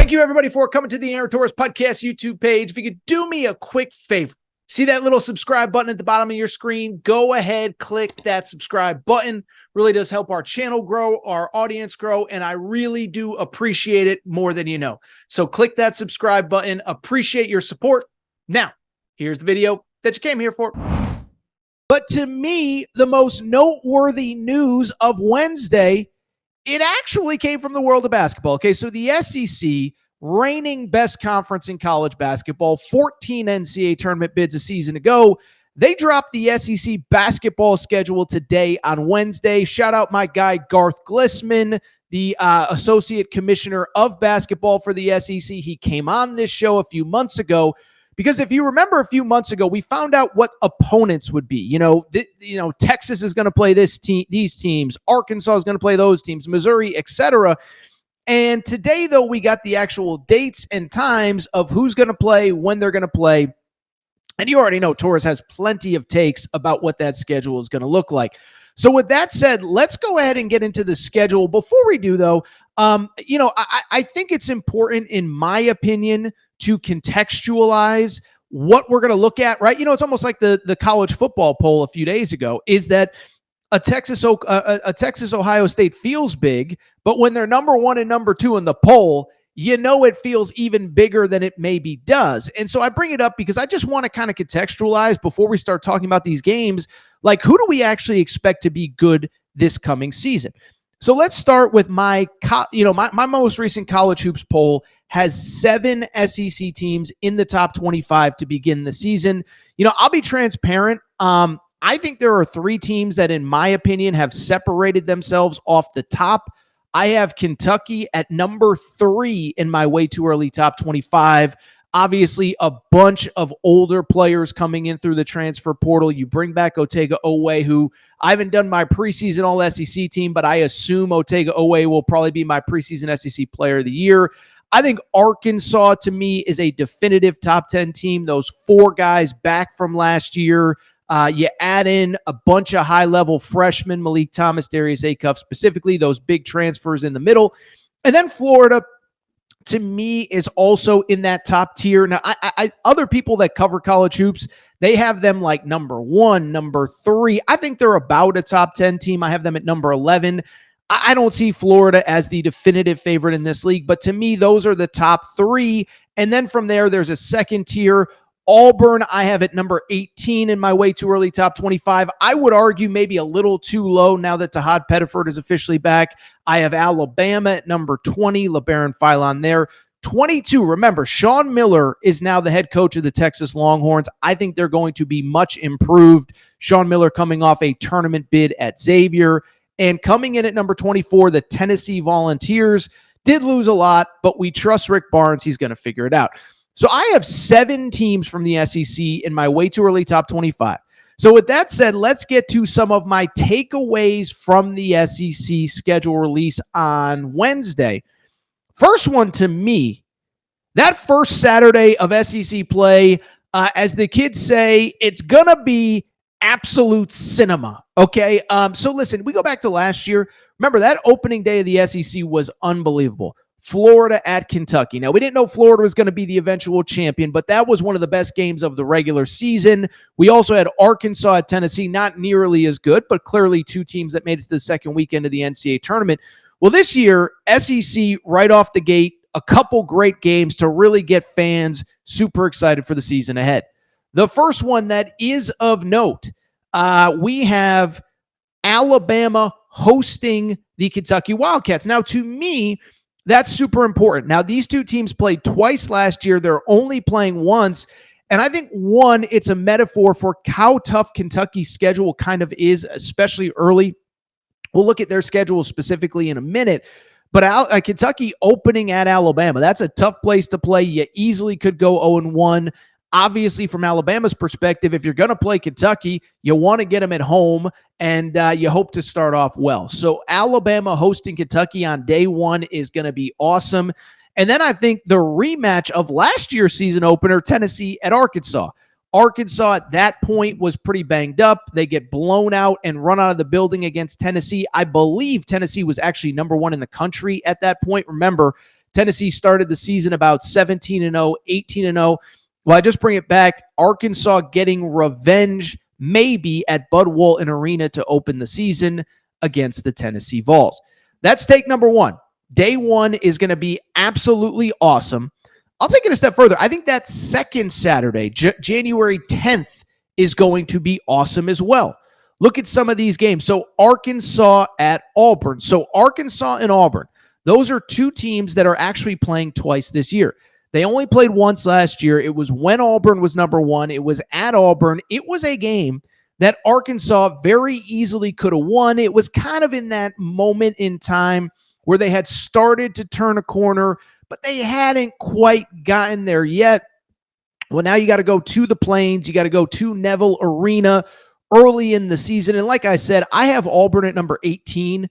Thank you, everybody, for coming to the Aaron Torres Podcast YouTube page. If you could do me a quick favor, see that little subscribe button at the bottom of your screen? Go ahead, click that subscribe button. Really does help our channel grow, our audience grow, and I really do appreciate it more than you know. So click that subscribe button. Appreciate your support. Now, here's the video that you came here for. But to me, the most noteworthy news of Wednesday, it actually came from the world of basketball. Okay, so the SEC, reigning best conference in college basketball, 14 NCAA tournament bids a season ago. They dropped the SEC basketball schedule today on Wednesday. Shout out my guy, Garth Glissman, the associate commissioner of basketball for the SEC. He came on this show a few months ago because if you remember a few months ago, we found out what opponents would be. Texas is going to play these teams. Arkansas is going to play those teams, Missouri, etc. And today, though, we got the actual dates and times of who's going to play, when they're going to play. And you already know Torres has plenty of takes about what that schedule is going to look like. So with that said, let's go ahead and get into the schedule. Before we do, though, I think it's important, in my opinion, to contextualize what we're going to look at, right? It's almost like the college football poll a few days ago, is that a Texas-Ohio State feels big, but when they're number one and number two in the poll, it feels even bigger than it maybe does. And so I bring it up because I just want to kind of contextualize before we start talking about these games, like who do we actually expect to be good this coming season? So let's start with my most recent college hoops poll has 7 SEC teams in the top 25 to begin the season. I'll be transparent. I think there are 3 teams that, in my opinion, have separated themselves off the top. I have Kentucky at number 3 in my way too early top 25. Obviously, a bunch of older players coming in through the transfer portal. You bring back Otega Oweh, who I haven't done my preseason All-SEC team, but I assume Otega Oweh will probably be my preseason SEC player of the year. I think Arkansas, to me, is a definitive top 10 team. Those 4 guys back from last year. You add in a bunch of high-level freshmen, Malik Thomas, Darius Acuff specifically, those big transfers in the middle. And then Florida, to me, is also in that top tier. Now, other people that cover college hoops, they have them like number 1, number 3. I think they're about a top 10 team. I have them at number 11. I don't see Florida as the definitive favorite in this league, but to me, those are the top 3. And then from there, there's a second tier. Auburn, I have at number 18 in my way too early top 25. I would argue maybe a little too low now that Tahad Pettiford is officially back. I have Alabama at number 20, LeBaron Philon there. 22, remember, Sean Miller is now the head coach of the Texas Longhorns. I think they're going to be much improved. Sean Miller coming off a tournament bid at Xavier. And coming in at number 24, the Tennessee Volunteers did lose a lot, but we trust Rick Barnes. He's going to figure it out. So I have 7 teams from the SEC in my way too early top 25. So with that said, let's get to some of my takeaways from the SEC schedule release on Wednesday. First one to me, that first Saturday of SEC play, as the kids say, it's going to be absolute cinema, okay? So listen, we go back to last year. Remember, that opening day of the SEC was unbelievable. Florida at Kentucky. Now, we didn't know Florida was going to be the eventual champion, but that was one of the best games of the regular season. We also had Arkansas at Tennessee, not nearly as good, but clearly 2 teams that made it to the second weekend of the NCAA tournament. Well, this year, SEC right off the gate, a couple great games to really get fans super excited for the season ahead. The first one that is of note, we have Alabama hosting the Kentucky Wildcats. Now, to me, that's super important. Now, these 2 teams played twice last year. They're only playing once. And I think, one, it's a metaphor for how tough Kentucky's schedule kind of is, especially early. We'll look at their schedule specifically in a minute. But Kentucky opening at Alabama, that's a tough place to play. You easily could go 0-1. Obviously, from Alabama's perspective, if you're going to play Kentucky, you want to get them at home, and you hope to start off well. So Alabama hosting Kentucky on day 1 is going to be awesome. And then I think the rematch of last year's season opener, Tennessee at Arkansas. Arkansas at that point was pretty banged up. They get blown out and run out of the building against Tennessee. I believe Tennessee was actually number 1 in the country at that point. Remember, Tennessee started the season about 17-0, 18-0. Well, I just bring it back. Arkansas getting revenge maybe at Bud Walton Arena to open the season against the Tennessee Vols. That's take number one. Day one is going to be absolutely awesome. I'll take it a step further. I think that second Saturday, January 10th, is going to be awesome as well. Look at some of these games. So Arkansas at Auburn. So Arkansas and Auburn, those are two teams that are actually playing twice this year. They only played once last year. It was when Auburn was number one. It was at Auburn. It was a game that Arkansas very easily could have won. It was kind of in that moment in time where they had started to turn a corner, but they hadn't quite gotten there yet. Well, now you got to go to the Plains. You got to go to Neville Arena early in the season. And like I said, I have Auburn at number 18.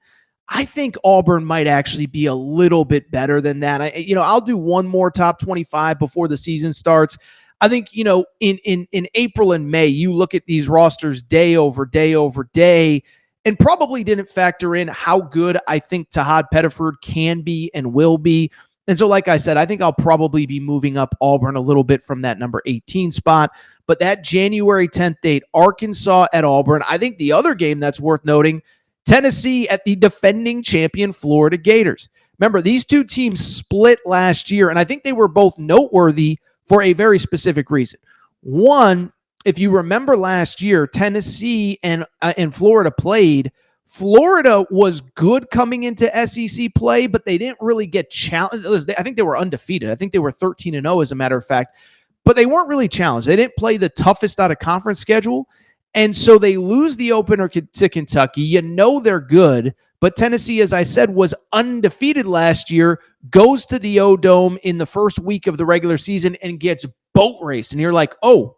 I think Auburn might actually be a little bit better than that. I'll do one more top 25 before the season starts. I think, in April and May, you look at these rosters day over day over day and probably didn't factor in how good I think Tahad Pettiford can be and will be. And so, like I said, I think I'll probably be moving up Auburn a little bit from that number 18 spot. But that January 10th date, Arkansas at Auburn, I think the other game that's worth noting, Tennessee at the defending champion Florida Gators. Remember, these two teams split last year, and I think they were both noteworthy for a very specific reason. One, if you remember last year, Tennessee and Florida played. Florida was good coming into SEC play, but they didn't really get challenged. I think they were undefeated. I think they were 13-0 as a matter of fact, but they weren't really challenged. They didn't play the toughest out of conference schedule. And so they lose the opener to Kentucky. You know they're good, but Tennessee, as I said, was undefeated last year, goes to the O-Dome in the first week of the regular season and gets boat raced. And you're like, oh,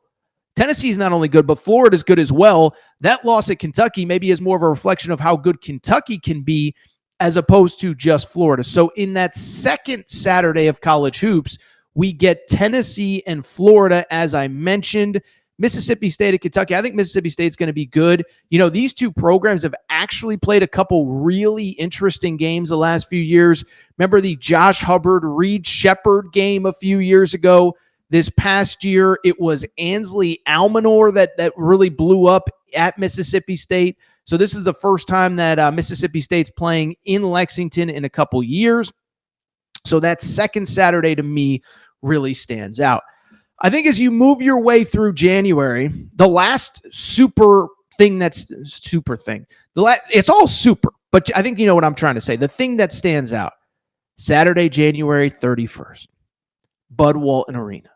Tennessee's not only good, but Florida's good as well. That loss at Kentucky maybe is more of a reflection of how good Kentucky can be as opposed to just Florida. So in that second Saturday of college hoops, we get Tennessee and Florida, as I mentioned. Mississippi State and Kentucky. I think Mississippi State's going to be good. These two programs have actually played a couple really interesting games the last few years. Remember the Josh Hubbard, Reed Shepherd game a few years ago? This past year, it was Ansley Almanor that really blew up at Mississippi State. So this is the first time that Mississippi State's playing in Lexington in a couple years. So that second Saturday to me really stands out. I think as you move your way through January, the last super thing it's all super, but I think you know what I'm trying to say. The thing that stands out, Saturday, January 31st, Bud Walton Arena.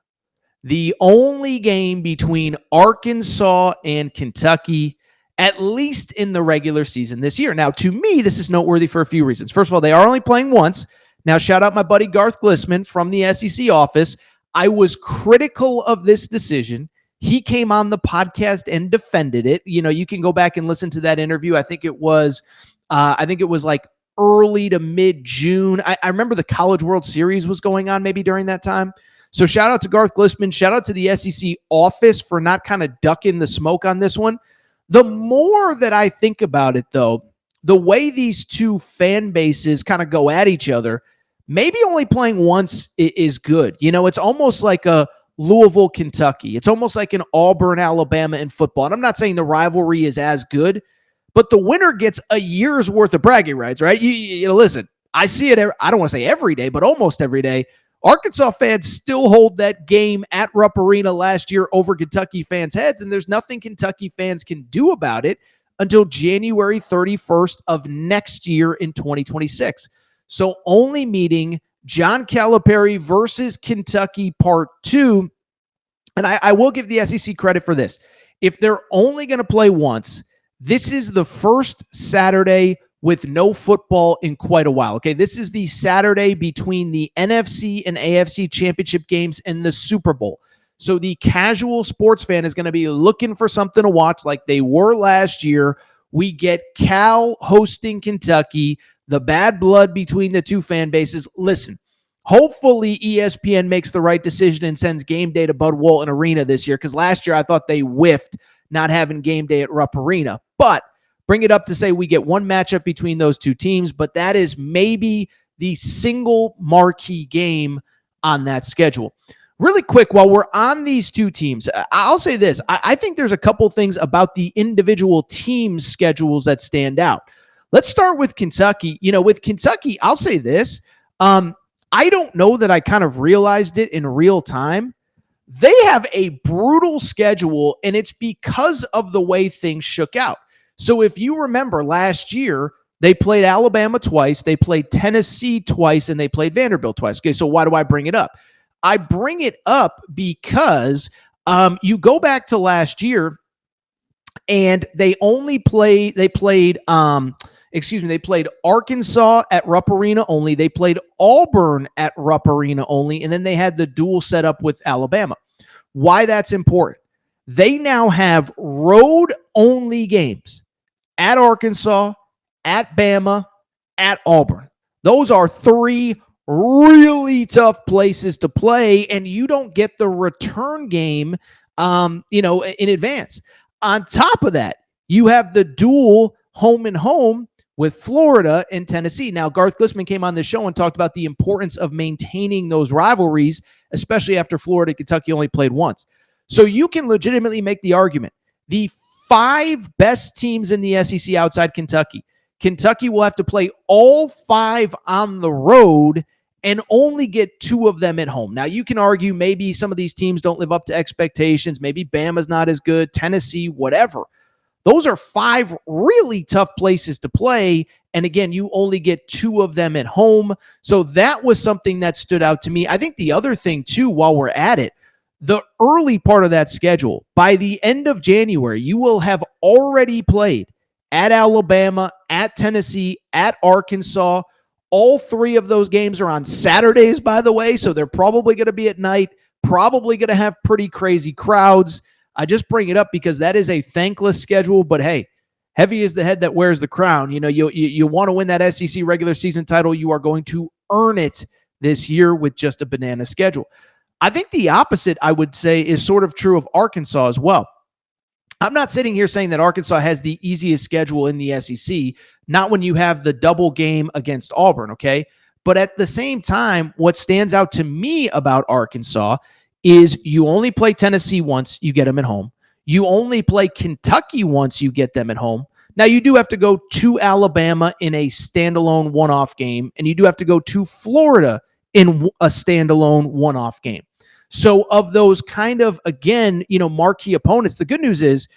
The only game between Arkansas and Kentucky, at least in the regular season this year. Now, to me, this is noteworthy for a few reasons. First of all, they are only playing once. Now, shout out my buddy Garth Glissman from the SEC office. I was critical of this decision. He came on the podcast and defended it. You can go back and listen to that interview. I think it was like early to mid-June. I remember the College World Series was going on maybe during that time. So shout out to Garth Glissman. Shout out to the SEC office for not kind of ducking the smoke on this one. The more that I think about it, though, the way these two fan bases kind of go at each other, maybe only playing once is good. It's almost like a Louisville, Kentucky. It's almost like an Auburn, Alabama in football. And I'm not saying the rivalry is as good, but the winner gets a year's worth of bragging rights, right? Listen, I see it. I don't want to say every day, but almost every day. Arkansas fans still hold that game at Rupp Arena last year over Kentucky fans' heads, and there's nothing Kentucky fans can do about it until January 31st of next year in 2026. So only meeting John Calipari versus Kentucky Part 2. And I will give the SEC credit for this. If they're only going to play once, this is the first Saturday with no football in quite a while. Okay, this is the Saturday between the NFC and AFC championship games and the Super Bowl. So the casual sports fan is going to be looking for something to watch like they were last year. We get Cal hosting Kentucky, the bad blood between the two fan bases. Listen, hopefully ESPN makes the right decision and sends game day to Bud Walton Arena this year, because last year I thought they whiffed not having game day at Rupp Arena. But bring it up to say we get one matchup between those two teams, but that is maybe the single marquee game on that schedule. Really quick, while we're on these two teams, I'll say this. I think there's a couple things about the individual teams' schedules that stand out. Let's start with Kentucky. With Kentucky, I'll say this. I don't know that I kind of realized it in real time. They have a brutal schedule, and it's because of the way things shook out. So if you remember last year, they played Alabama twice, they played Tennessee twice, and they played Vanderbilt twice. Okay, so why do I bring it up? I bring it up because you go back to last year, and they played Arkansas at Rupp Arena only. They played Auburn at Rupp Arena only, and then they had the dual set up with Alabama. Why that's important? They now have road-only games at Arkansas, at Bama, at Auburn. Those are three really tough places to play, and you don't get the return game, in advance. On top of that, you have the dual home and home with Florida and Tennessee. Now, Garth Glissman came on this show and talked about the importance of maintaining those rivalries, especially after Florida and Kentucky only played once. So you can legitimately make the argument. The 5 best teams in the SEC outside Kentucky will have to play all 5 on the road and only get 2 of them at home. Now, you can argue maybe some of these teams don't live up to expectations. Maybe Bama's not as good, Tennessee, whatever. Those are 5 really tough places to play. And again, you only get 2 of them at home. So that was something that stood out to me. I think the other thing, too, while we're at it, the early part of that schedule, by the end of January, you will have already played at Alabama, at Tennessee, at Arkansas. All 3 of those games are on Saturdays, by the way, so they're probably going to be at night, probably going to have pretty crazy crowds. I just bring it up because that is a thankless schedule, but hey, heavy is the head that wears the crown. You want to win that SEC regular season title, you are going to earn it this year with just a banana schedule. I think the opposite, I would say, is sort of true of Arkansas as well. I'm not sitting here saying that Arkansas has the easiest schedule in the SEC, not when you have the double game against Auburn, okay? But at the same time, what stands out to me about Arkansas is you only play Tennessee once, you get them at home. You only play Kentucky once, you get them at home. Now, you do have to go to Alabama in a standalone one-off game, and you do have to go to Florida in a standalone one-off game. So of those kind of, again, marquee opponents, the good news is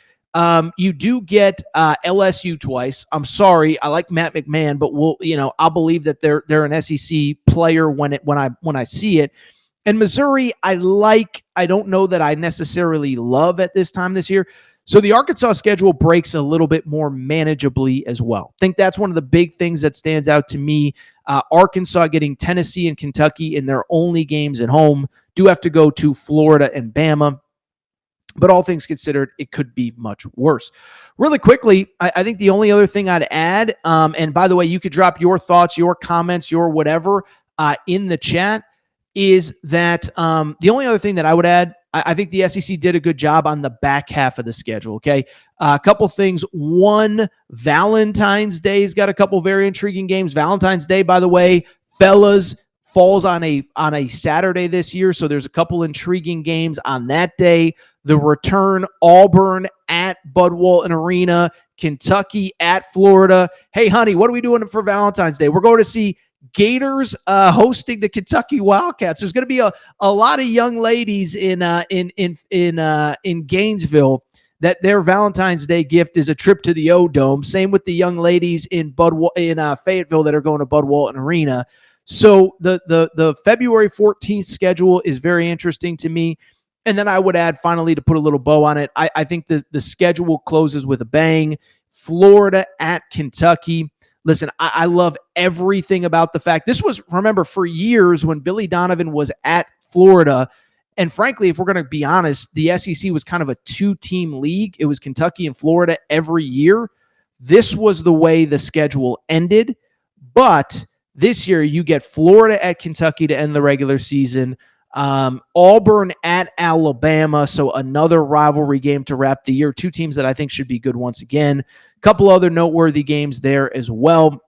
you do get LSU twice. I'm sorry, I like Matt McMahon, but I'll believe that they're an SEC player when I see it. And Missouri, I don't know that I necessarily love at this time this year. So the Arkansas schedule breaks a little bit more manageably as well. I think that's one of the big things that stands out to me. Arkansas getting Tennessee and Kentucky in their only games at home, do have to go to Florida and Bama. But all things considered, it could be much worse. Really quickly, I think the only other thing I'd add, and by the way, you could drop your thoughts, your comments, your whatever in the chat, is that the only other thing that I would add, I think the SEC did a good job on the back half of the schedule, okay? A couple things. One, Valentine's Day's got a couple very intriguing games. Valentine's Day, by the way, fellas, falls on a Saturday this year, so there's a couple intriguing games on that day. The return, Auburn at Bud Walton Arena, Kentucky at Florida. Hey, honey, what are we doing for Valentine's Day? We're going to see Gators hosting the Kentucky Wildcats. There's going to be a lot of young ladies in Gainesville that their Valentine's Day gift is a trip to the O-Dome. Same with the young ladies in Fayetteville that are going to Bud Walton Arena. So the February 14th schedule is very interesting to me. And then I would add, finally, to put a little bow on it, I think the schedule closes with a bang. Florida at Kentucky. Listen, I love everything about the fact this was, remember, for years when Billy Donovan was at Florida. And frankly, if we're going to be honest, the SEC was kind of a 2-team league. It was Kentucky and Florida every year. This was the way the schedule ended. But this year, you get Florida at Kentucky to end the regular season. Auburn at Alabama, so another rivalry game to wrap the year. 2 teams that I think should be good once again. A couple other noteworthy games there as well.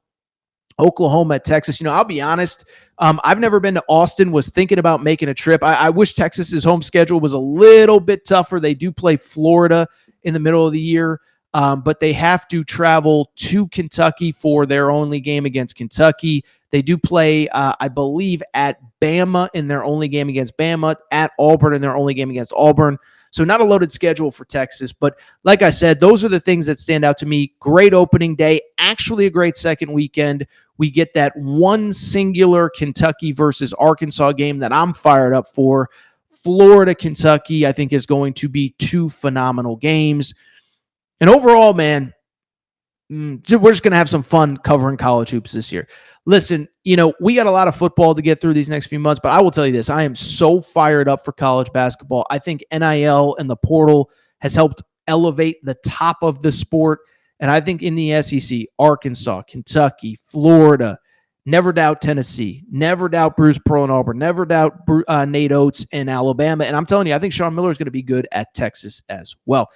Oklahoma at Texas. I'll be honest. I've never been to Austin, was thinking about making a trip. I wish Texas's home schedule was a little bit tougher. They do play Florida in the middle of the year, but they have to travel to Kentucky for their only game against Kentucky. They do play, I believe, at Bama in their only game against Bama, at Auburn in their only game against Auburn. So not a loaded schedule for Texas. But like I said, those are the things that stand out to me. Great opening day, actually a great second weekend. We get that one singular Kentucky versus Arkansas game that I'm fired up for. Florida, Kentucky, I think is going to be two phenomenal games. And overall, man, we're just going to have some fun covering college hoops this year. Listen, we got a lot of football to get through these next few months, but I will tell you this. I am so fired up for college basketball. I think NIL and the portal has helped elevate the top of the sport. And I think in the SEC, Arkansas, Kentucky, Florida, never doubt Tennessee, never doubt Bruce Pearl and Auburn, never doubt Nate Oates in Alabama. And I'm telling you, I think Sean Miller is going to be good at Texas as well.